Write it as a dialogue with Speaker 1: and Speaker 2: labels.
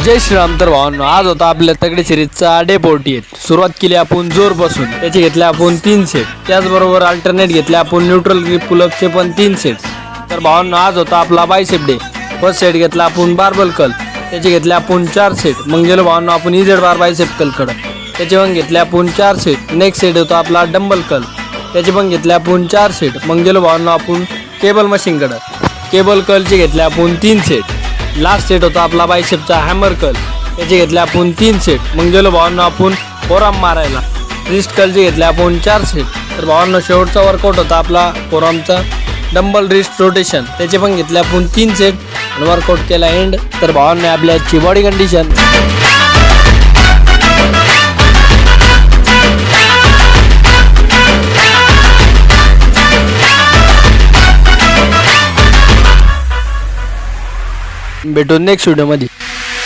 Speaker 1: जय श्रीराम. तर भावांनो, आज होता आपल्या तगडे सिरीजचा डे 48. सुरुवात केली आपण जोर बसून, त्याचे घेतले आपण 3 सेट. त्याचबरोबर अल्टरनेट घेतले आपण न्यूट्रल ग्रिप पुलअपचे पण 3 सेट. तर भावांनो, आज होता आपला बायसेप डे. फर्स्ट सेट घेतला आपण बार्बल कल, त्याचे घेतले आपण 4 सेट. मग गेलो भावांनो आपण इझेड बार बायसेप कलकडं, त्याचे पण घेतले आपण 4 सेट. नेक्स्ट सेट होता आपला डंबल कल, त्याचे पण घेतले आपण 4 सेट. मग गेलो भावांनो आपण केबल मशीनकडं, केबल कलचे घेतले आपण 3 सेट. लास्ट सेट होता आपला बायसेपचा हॅमर कल, त्याचे घेतले आपण 3 सेट. मग गेलो भावांनो आपण फोरआर्म मारायला, रिस्ट कलचे घेतले आपण 4 सेट. तर भावांनो, शेवटचा वर्कआउट होता आपला फोरआर्मचा डंबल रिस्ट रोटेशन, त्याचे पण घेतले आपण 3 सेट आणि वर्कआउट केला एंड. तर भावांनो, आपल्या आजची बॉडी कंडिशन. भेटून नेक्स्ट व्हिडिओमध्ये.